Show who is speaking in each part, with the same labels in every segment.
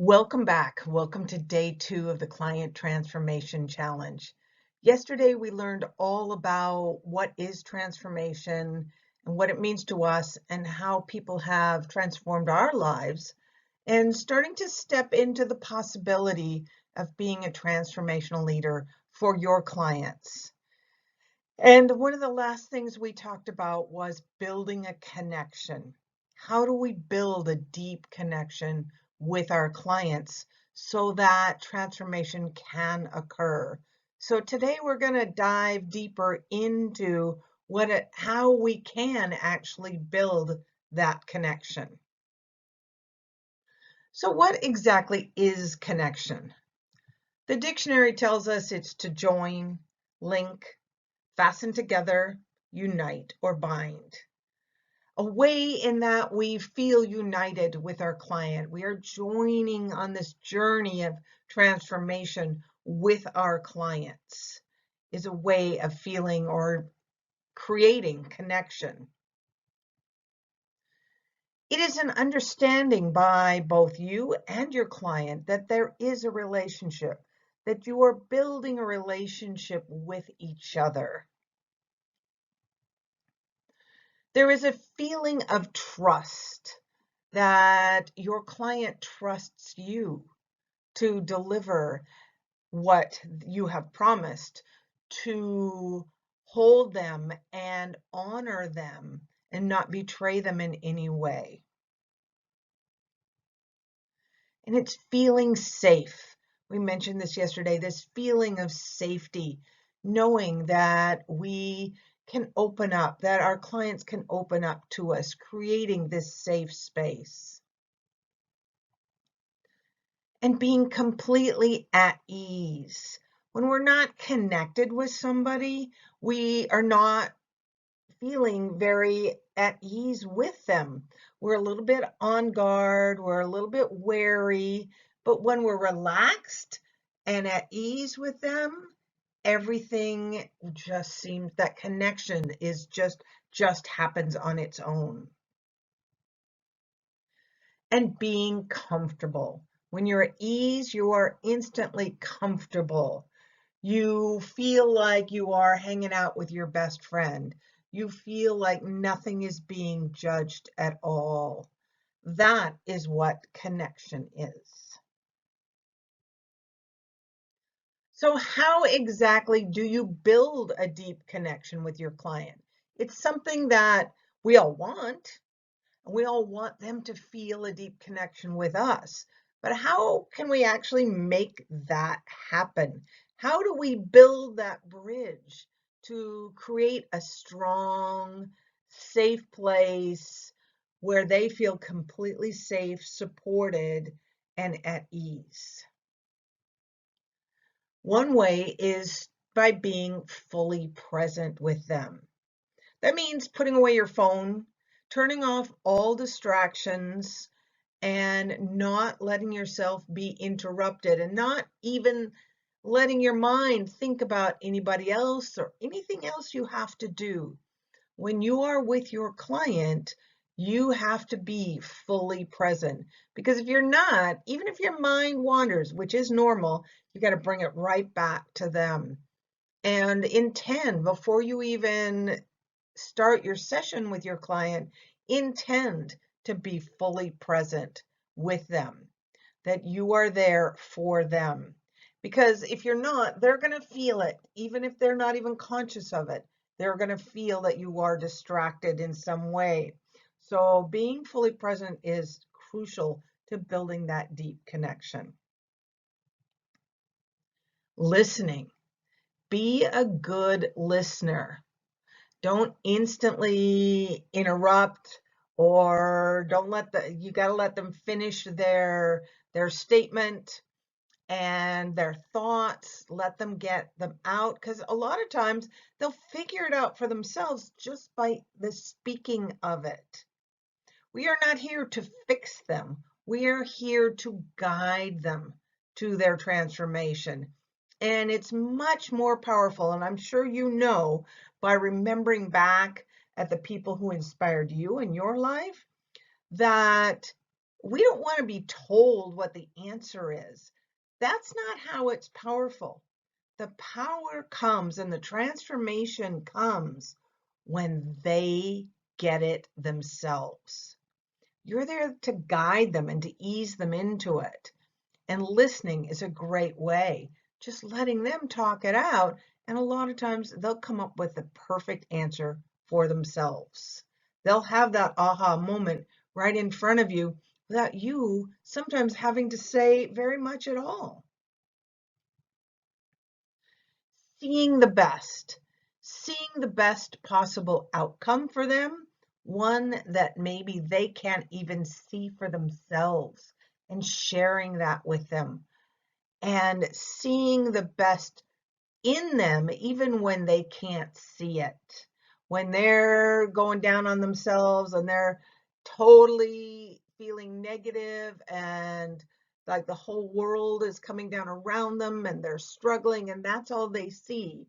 Speaker 1: Welcome back. Welcome to day 2 of the Client Transformation Challenge. Yesterday, we learned all about what is transformation and what it means to us and how people have transformed our lives and starting to step into the possibility of being a transformational leader for your clients. And one of the last things we talked about was building a connection. How do we build a deep connection with our clients so that transformation can occur? So today we're going to dive deeper into how we can actually build that connection. So what exactly is connection? The dictionary tells us it's to join, link, fasten together, unite, or bind. A way in that we feel united with our client. We are joining on this journey of transformation with our clients is a way of feeling or creating connection. It is an understanding by both you and your client that there is a relationship, that you are building a relationship with each other. There is a feeling of trust that your client trusts you to deliver what you have promised, to hold them and honor them and not betray them in any way. And it's feeling safe. We mentioned this yesterday, this feeling of safety, knowing that we can open up, that our clients can open up to us, creating this safe space. And being completely at ease. When we're not connected with somebody, we are not feeling very at ease with them. We're a little bit on guard, we're a little bit wary, but when we're relaxed and at ease with them, everything just seems that connection is just happens on its own. And being comfortable. When you're at ease, you are instantly comfortable. You feel like you are hanging out with your best friend. You feel like nothing is being judged at all. That is what connection is. So how exactly do you build a deep connection with your client? It's something that we all want. We all want them to feel a deep connection with us. But how can we actually make that happen? How do we build that bridge to create a strong, safe place where they feel completely safe, supported, and at ease? One way is by being fully present with them. That means putting away your phone, turning off all distractions, and not letting yourself be interrupted, and not even letting your mind think about anybody else or anything else you have to do. When you are with your client, you have to be fully present, because if you're not, even if your mind wanders, which is normal, you got to bring it right back to them and intend before you even start your session with your client, intend to be fully present with them, that you are there for them. Because if you're not, they're going to feel it, even if they're not even conscious of it. They're going to feel that you are distracted in some way. So being fully present is crucial to building that deep connection. Listening. Be a good listener. Don't instantly interrupt, or don't you got to let them finish their statement and their thoughts, let them get them out, because a lot of times they'll figure it out for themselves just by the speaking of it. We are not here to fix them. We are here to guide them to their transformation. And it's much more powerful, and I'm sure you know, by remembering back at the people who inspired you in your life, that We don't want to be told what the answer is. That's not how it's powerful. The power comes and the transformation comes when they get it themselves. You're there to guide them and to ease them into it. And listening is a great way. Just letting them talk it out. And a lot of times they'll come up with the perfect answer for themselves. They'll have that aha moment right in front of you without you sometimes having to say very much at all. Seeing the best possible outcome for them, one that maybe they can't even see for themselves, and sharing that with them and seeing the best in them, even when they can't see it. When they're going down on themselves and they're totally feeling negative and like the whole world is coming down around them and they're struggling and that's all they see.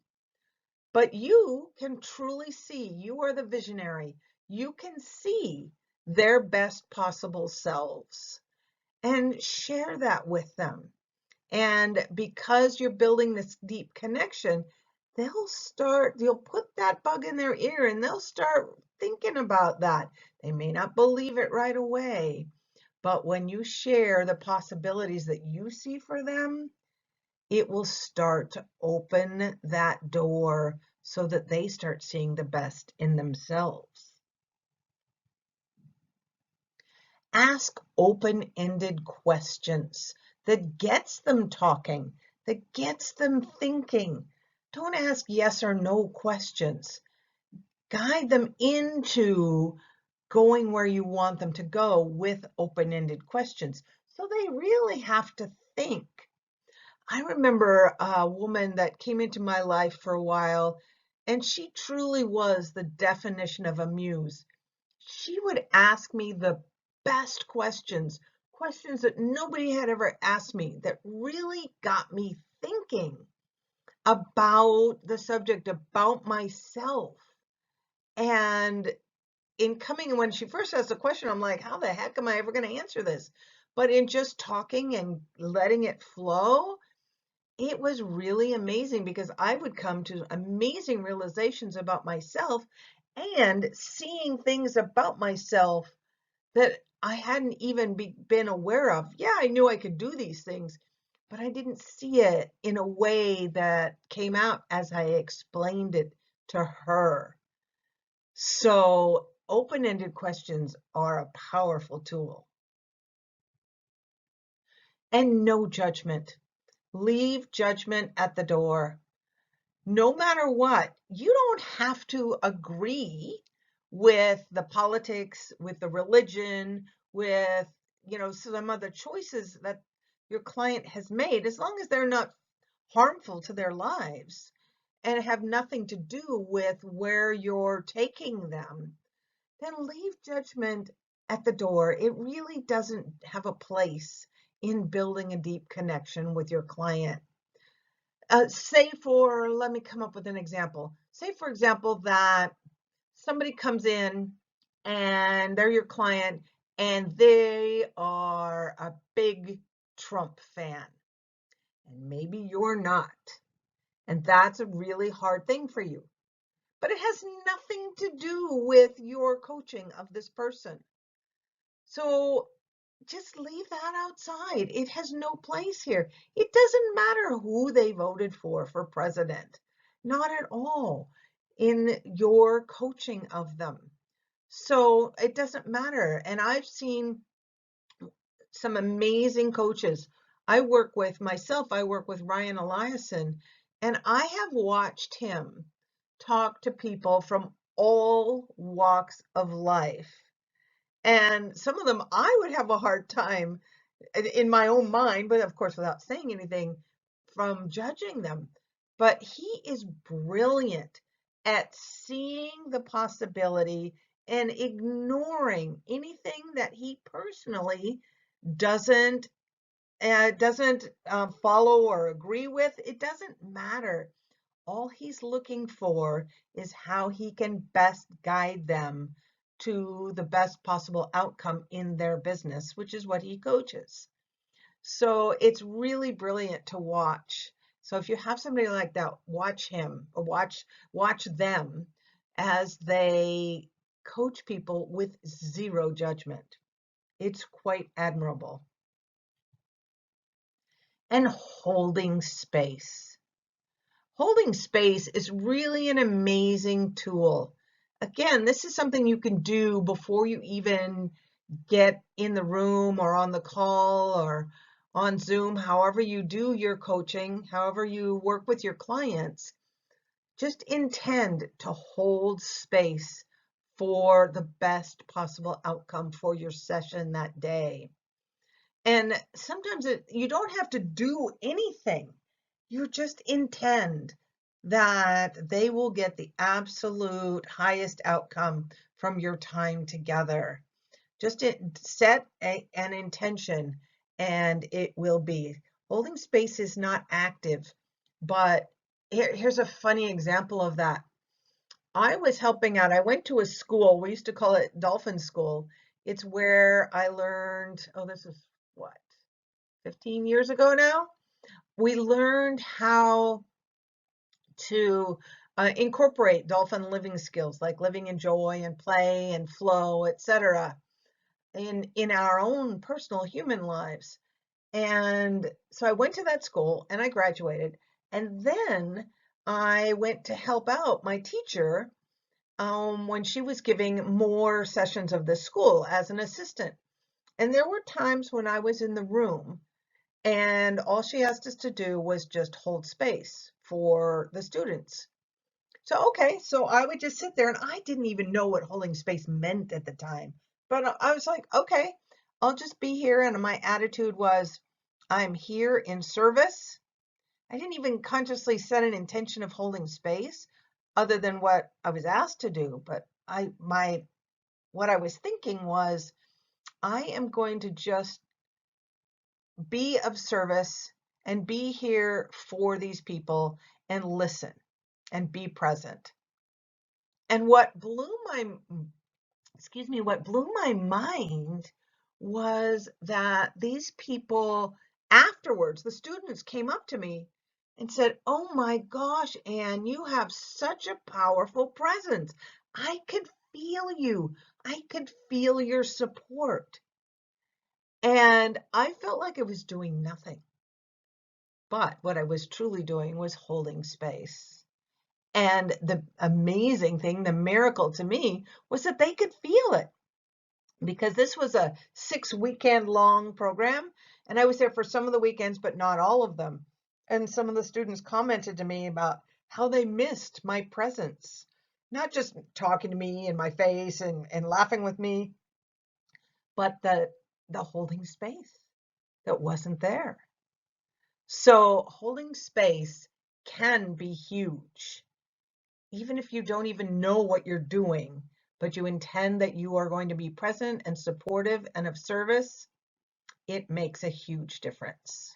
Speaker 1: But you can truly see, you are the visionary. You can see their best possible selves and share that with them. And because you're building this deep connection, you'll put that bug in their ear and they'll start thinking about that. They may not believe it right away, but when you share the possibilities that you see for them, it will start to open that door so that they start seeing the best in themselves. Ask open-ended questions that gets them talking, that gets them thinking. Don't ask yes or no questions. Guide them into going where you want them to go with open-ended questions. So they really have to think. I remember a woman that came into my life for a while, and she truly was the definition of a muse. She would ask me the best questions, questions that nobody had ever asked me that really got me thinking about the subject, about myself. And when she first asked the question, I'm like, how the heck am I ever going to answer this? But in just talking and letting it flow, it was really amazing because I would come to amazing realizations about myself and seeing things about myself that I hadn't even been aware of. Yeah, I knew I could do these things, but I didn't see it in a way that came out as I explained it to her. So open-ended questions are a powerful tool. And no judgment. Leave judgment at the door. No matter what, you don't have to agree with the politics, with the religion, with, some other choices that your client has made, as long as they're not harmful to their lives and have nothing to do with where you're taking them, then leave judgment at the door. It really doesn't have a place in building a deep connection with your client. Let me come up with an example. Say, for example, that somebody comes in and they're your client and they are a big Trump fan, and maybe you're not. And that's a really hard thing for you. But it has nothing to do with your coaching of this person. So just leave that outside. It has no place here. It doesn't matter who they voted for president. Not at all in your coaching of them. So it doesn't matter. And I've seen some amazing coaches. I work with Ryan Eliason, and I have watched him talk to people from all walks of life. And some of them I would have a hard time in my own mind, but of course without saying anything, from judging them. But he is brilliant at seeing the possibility and ignoring anything that he personally doesn't follow or agree with. It doesn't matter. All he's looking for is how he can best guide them to the best possible outcome in their business, which is what he coaches. So it's really brilliant to watch. So if you have somebody like that, watch him or watch them as they coach people with zero judgment. It's quite admirable. And holding space. Holding space is really an amazing tool. Again, this is something you can do before you even get in the room or on the call or on Zoom, however you do your coaching, however you work with your clients. Just intend to hold space for the best possible outcome for your session that day. And sometimes you don't have to do anything. You just intend that they will get the absolute highest outcome from your time together. Just set an intention and it will be. Holding space is not active, but here's a funny example of that. I was helping out. I went to a school. We used to call it Dolphin School. It's where I learned, oh, this is what, 15 years ago now? We learned how to incorporate dolphin living skills like living in joy and play and flow, etc., in our own personal human lives. And so I went to that school and I graduated. And then I went to help out my teacher when she was giving more sessions of this school as an assistant. And there were times when I was in the room and all she asked us to do was just hold space for the students. So, okay, so I would just sit there and I didn't even know what holding space meant at the time. But I was like, okay, I'll just be here. And my attitude was, I'm here in service. I didn't even consciously set an intention of holding space other than what I was asked to do. But what I was thinking was, I am going to just be of service and be here for these people and listen and be present. And what blew my mind was that these people afterwards, the students came up to me and said, "Oh my gosh, Anne, you have such a powerful presence. I could feel you. I could feel your support." And I felt like I was doing nothing. But what I was truly doing was holding space. And the amazing thing, the miracle to me, was that they could feel it. Because this was a 6-weekend long program, and I was there for some of the weekends, but not all of them. And some of the students commented to me about how they missed my presence, not just talking to me in my face and laughing with me, but the holding space that wasn't there. So holding space can be huge, even if you don't even know what you're doing, but you intend that you are going to be present and supportive and of service. It makes a huge difference.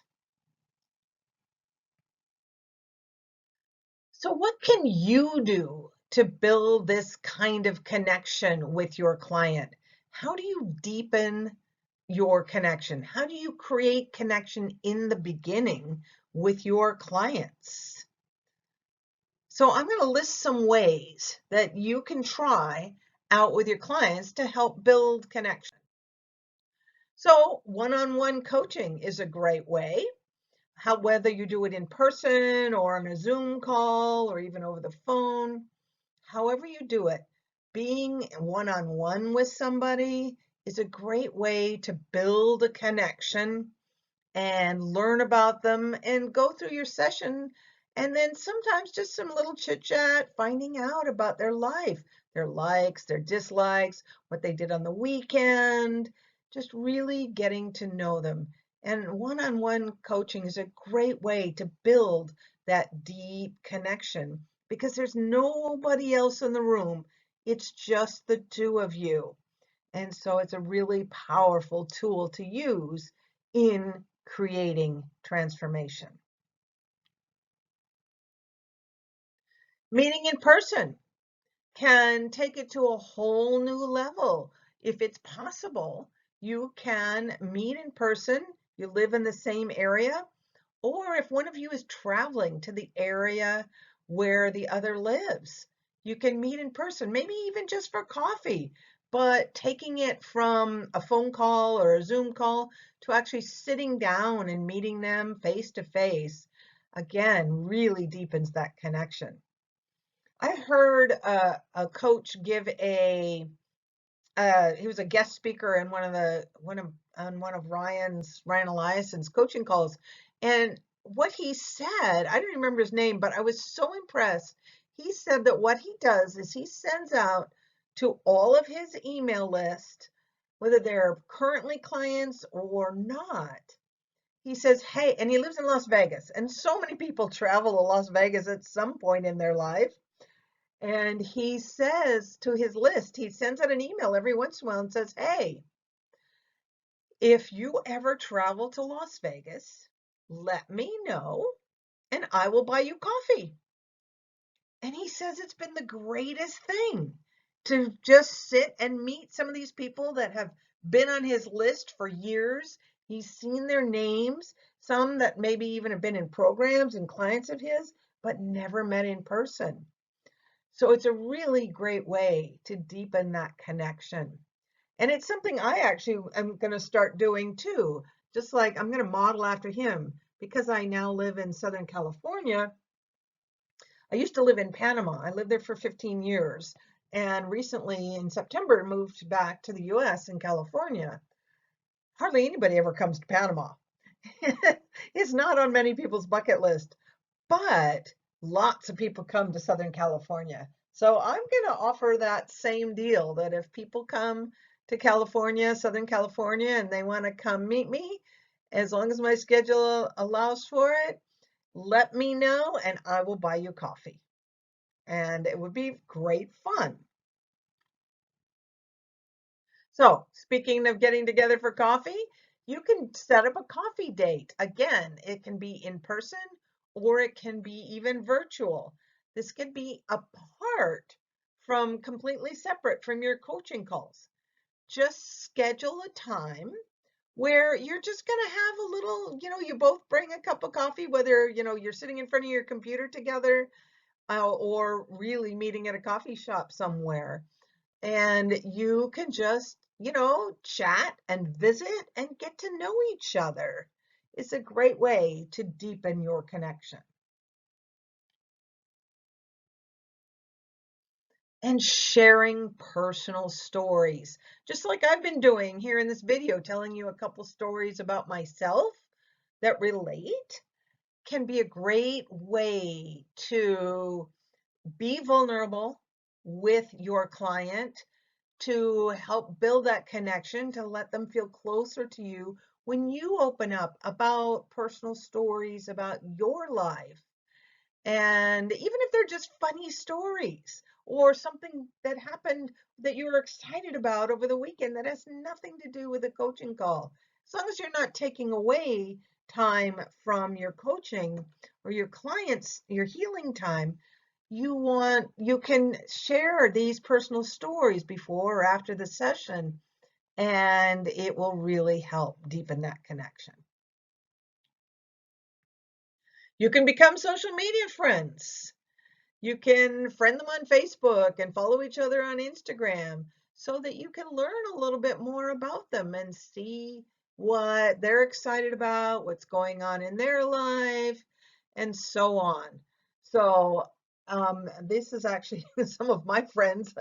Speaker 1: So what can you do to build this kind of connection with your client? How do you deepen your connection? How do you create connection in the beginning with your clients? So I'm going to list some ways that you can try out with your clients to help build connection. So one-on-one coaching is a great way. Whether you do it in person or on a Zoom call or even over the phone, however you do it, being one-on-one with somebody is a great way to build a connection and learn about them and go through your session. And then sometimes just some little chit chat, finding out about their life, their likes, their dislikes, what they did on the weekend, just really getting to know them. And one-on-one coaching is a great way to build that deep connection because there's nobody else in the room. It's just the two of you. And so it's a really powerful tool to use in creating transformation. Meeting in person. can take it to a whole new level. If it's possible, you can meet in person, you live in the same area, or if one of you is traveling to the area where the other lives, you can meet in person, maybe even just for coffee, but taking it from a phone call or a Zoom call to actually sitting down and meeting them face to face, again, really deepens that connection. I heard a coach give he was a guest speaker in one of Ryan Eliason's coaching calls, and what he said, I don't remember his name, but I was so impressed. He said that what he does is he sends out to all of his email list, whether they're currently clients or not. He says, hey, and he lives in Las Vegas, and so many people travel to Las Vegas at some point in their life. And he says to his list, he sends out an email every once in a while and says, hey, if you ever travel to Las Vegas, let me know and I will buy you coffee. And he says it's been the greatest thing to just sit and meet some of these people that have been on his list for years. He's seen their names, some that maybe even have been in programs and clients of his, but never met in person. So it's a really great way to deepen that connection. And it's something I actually am going to start doing too. Just like I'm going to model after him because I now live in Southern California. I used to live in Panama. I lived there for 15 years and recently in September moved back to the US in California. Hardly anybody ever comes to Panama. It's not on many people's bucket list, but lots of people come to Southern California. So I'm going to offer that same deal that if people come to California, Southern California, and they want to come meet me, as long as my schedule allows for it, let me know and I will buy you coffee. And it would be great fun. So speaking of getting together for coffee, you can set up a coffee date. Again, it can be in person or it can be even virtual. This could be apart from completely separate from your coaching calls. Just schedule a time where you're just going to have a little, you both bring a cup of coffee, whether, you're sitting in front of your computer together or really meeting at a coffee shop somewhere. And you can just, chat and visit and get to know each other. It's a great way to deepen your connection. And sharing personal stories, just like I've been doing here in this video, telling you a couple stories about myself that relate, can be a great way to be vulnerable with your client, to help build that connection, to let them feel closer to you when you open up about personal stories about your life. And even if they're just funny stories or something that happened that you were excited about over the weekend that has nothing to do with a coaching call, as long as you're not taking away time from your coaching or your clients, your healing time, you can share these personal stories before or after the session, and it will really help deepen that connection. You can become social media friends. You can friend them on Facebook and follow each other on Instagram so that you can learn a little bit more about them and see what they're excited about, what's going on in their life, and so on. So this is actually some of my friends.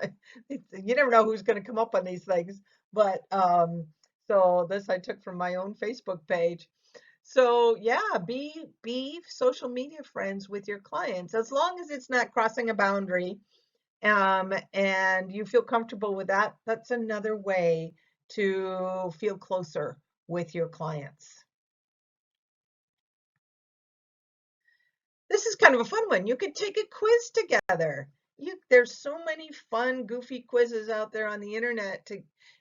Speaker 1: You never know who's going to come up on these things, but so this I took from my own Facebook page. So yeah, be social media friends with your clients as long as it's not crossing a boundary, and you feel comfortable with that. That's another way to feel closer with your clients. This is kind of a fun one. You could take a quiz together. There's so many fun, goofy quizzes out there on the internet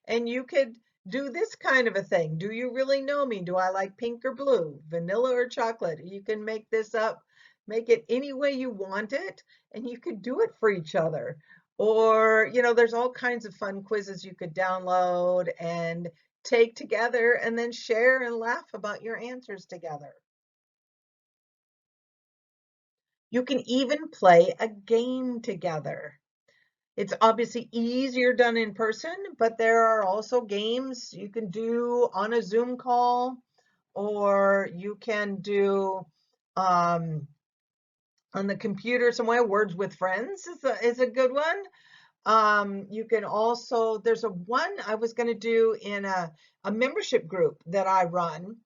Speaker 1: and you could do this kind of a thing. Do you really know me? Do I like pink or blue, vanilla or chocolate? You can make this up, make it any way you want it, and you could do it for each other. Or, there's all kinds of fun quizzes you could download and take together and then share and laugh about your answers together. You can even play a game together. It's obviously easier done in person, but there are also games you can do on a Zoom call, or you can do on the computer somewhere. Words with Friends is a good one. You can also, there's a one I was going to do in a membership group that I run,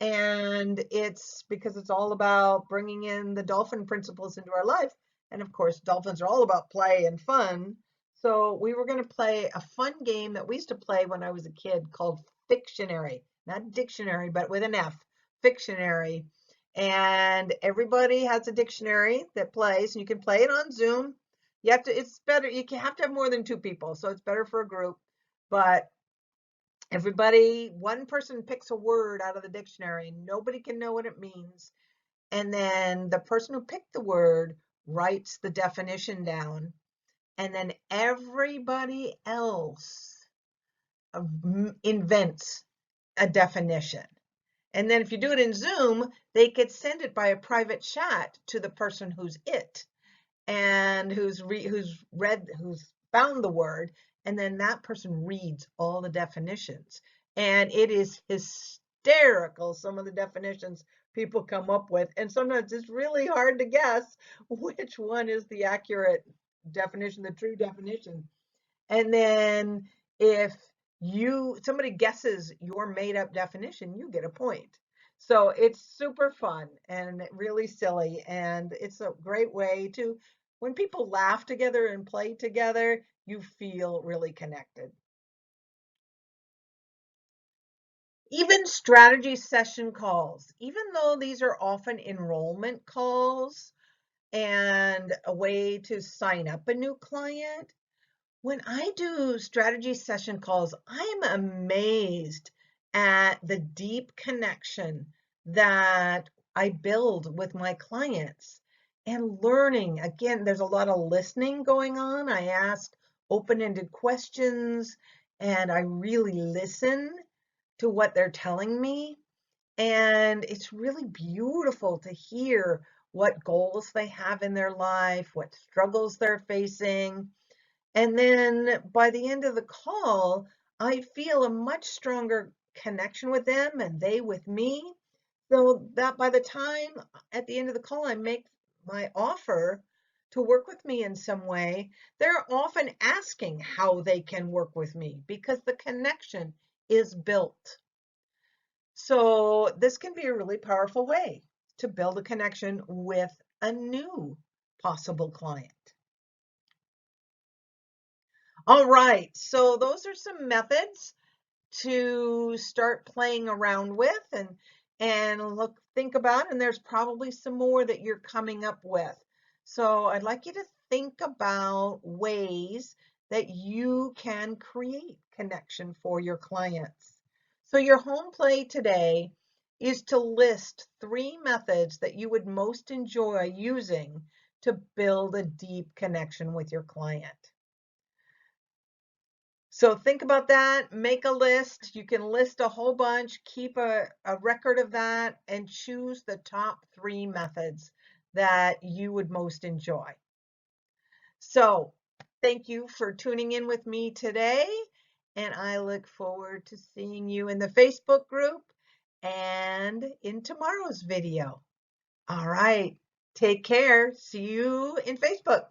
Speaker 1: and it's because it's all about bringing in the dolphin principles into our life. And of course, dolphins are all about play and fun. So we were going to play a fun game that we used to play when I was a kid called Fictionary, not dictionary, but with an F, Fictionary. And everybody has a dictionary that plays, and you can play it on Zoom. You have to, it's better, you have to have more than 2 people, so it's better for a group. But one person picks a word out of the dictionary. Nobody can know what it means. And then the person who picked the word writes the definition down. And then everybody else invents a definition. And then if you do it in Zoom, they could send it by a private chat to the person who's it and who's found the word, and then that person reads all the definitions. And it is hysterical, some of the definitions people come up with, and sometimes it's really hard to guess which one is the accurate definition, the true definition. And then if somebody guesses your made up definition, you get a point. So it's super fun and really silly, and it's a great way to, when people laugh together and play together, you feel really connected. Even strategy session calls, even though these are often enrollment calls and a way to sign up a new client, when I do strategy session calls, I'm amazed at the deep connection that I build with my clients and learning. Again, there's a lot of listening going on. I ask open-ended questions and I really listen to what they're telling me. And it's really beautiful to hear what goals they have in their life, what struggles they're facing. And then by the end of the call, I feel a much stronger connection with them and they with me. So that by the time at the end of the call, I make my offer to work with me in some way, they're often asking how they can work with me because the connection is built. So this can be a really powerful way to build a connection with a new possible client. All right, so those are some methods to start playing around with and think about, and there's probably some more that you're coming up with. So I'd like you to think about ways that you can create connection for your clients. So your home play today is to list 3 methods that you would most enjoy using to build a deep connection with your client. So think about that, make a list. You can list a whole bunch, keep a record of that, and choose the top 3 methods that you would most enjoy. So thank you for tuning in with me today, and I look forward to seeing you in the Facebook group and in tomorrow's video. All right, take care. See you in Facebook.